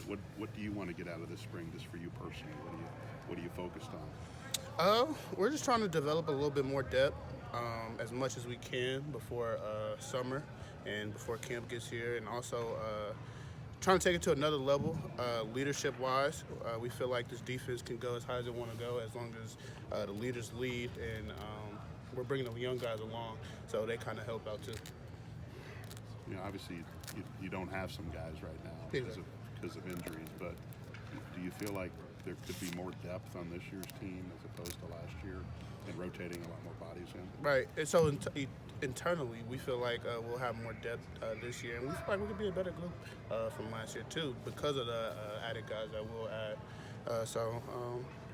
What do you want to get out of this spring, just for you personally? What are you focused on? We're just trying to develop a little bit more depth, as much as we can before summer and before camp gets here, and also trying to take it to another level, leadership-wise. We feel like this defense can go as high as it want to go as long as the leaders lead, and we're bringing the young guys along, so they kind of help out too. Obviously, you don't have some guys right now because of injuries, but do you feel like there could be more depth on this year's team as opposed to last year, and rotating a lot more bodies in? Right, and so internally, we feel like we'll have more depth this year, and we feel like we could be a better group from last year too, because of the added guys that we'll add.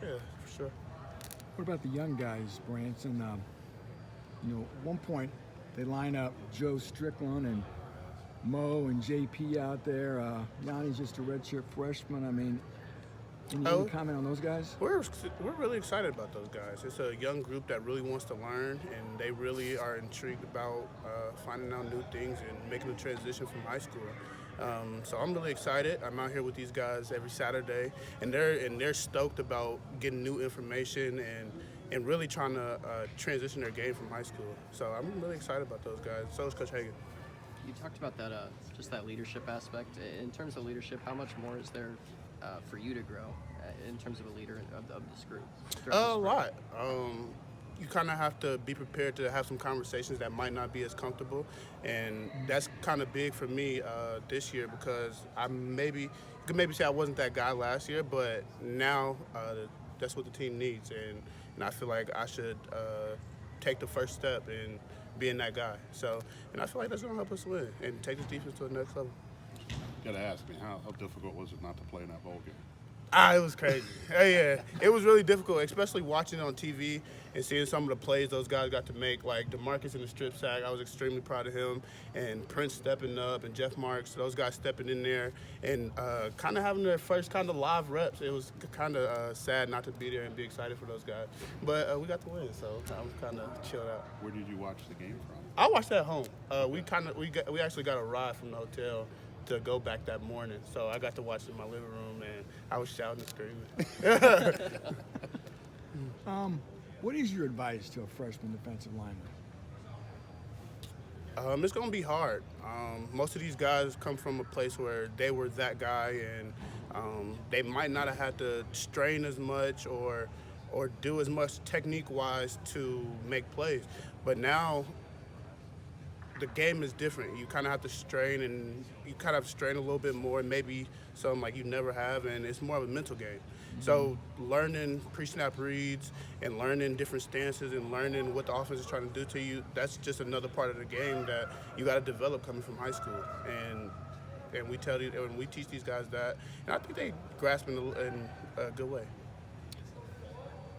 Yeah, for sure. What about the young guys, Branson? At one point they line up Joe Strickland and Mo and JP out there. Yanni's just a redshirt freshman. I mean, any comment on those guys? We're really excited about those guys. It's a young group that really wants to learn, and they really are intrigued about finding out new things and making the transition from high school. So I'm really excited. I'm out here with these guys every Saturday, and they're stoked about getting new information and really trying to transition their game from high school. So I'm really excited about those guys. So is Coach Hagan. You talked about that, just that leadership aspect. In terms of leadership, how much more is there for you to grow in terms of a leader of this group? A lot. You kind of have to be prepared to have some conversations that might not be as comfortable, and that's kind of big for me this year, because you could maybe say I wasn't that guy last year, but now that's what the team needs, and I feel like I should take the first step in being that guy. So, and I feel like that's going to help us win and take this defense to the next level. Got to ask me, how difficult was it not to play in that bowl game? It was crazy. Yeah, it was really difficult, especially watching it on TV and seeing some of the plays those guys got to make, like DeMarcus in the strip sack. I was extremely proud of him, and Prince stepping up, and Jeff Marks, those guys stepping in there and kind of having their first kind of live reps. It was kind of sad not to be there and be excited for those guys, but we got to win, so I was kind of chilled out. Where did you watch the game from? I watched at home. We actually got a ride from the hotel to go back that morning, so I got to watch it in my living room, and I was shouting and screaming. What is your advice to a freshman defensive lineman? It's going to be hard. Most of these guys come from a place where they were that guy, and they might not have had to strain as much or do as much technique-wise to make plays. But now the game is different. You kind of have to strain, and you kind of have to strain a little bit more, and maybe something like you never have, and it's more of a mental game. So learning pre-snap reads and learning different stances and learning what the offense is trying to do to you, that's just another part of the game that you got to develop coming from high school. And we tell you, and we teach these guys that, and I think they grasp in a good way.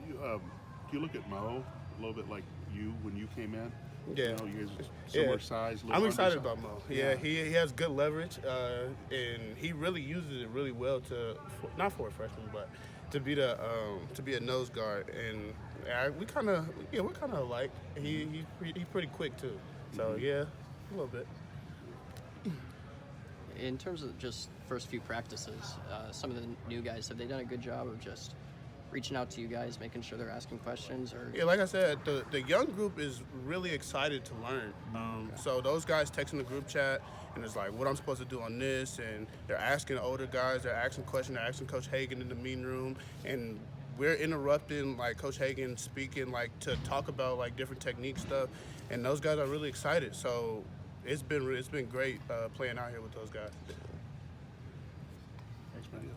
You look at Mo a little bit like you when you came in? Yeah. You guys similar size. I'm excited about Mo. Yeah, he has good leverage, and he really uses it really well not for a freshman, but to be a nose guard. And we're kind of alike. He's pretty quick too. So yeah, a little bit. In terms of just first few practices, some of the new guys, have they done a good job of just reaching out to you guys, making sure they're asking questions? Or yeah, like I said, the young group is really excited to learn. So those guys texting the group chat, and it's like, what I'm supposed to do on this, and they're asking the older guys, they're asking questions, they're asking Coach Hagan in the meeting room, and we're interrupting like Coach Hagan speaking, like to talk about like different technique stuff, and those guys are really excited. So it's been great playing out here with those guys. Thanks, man.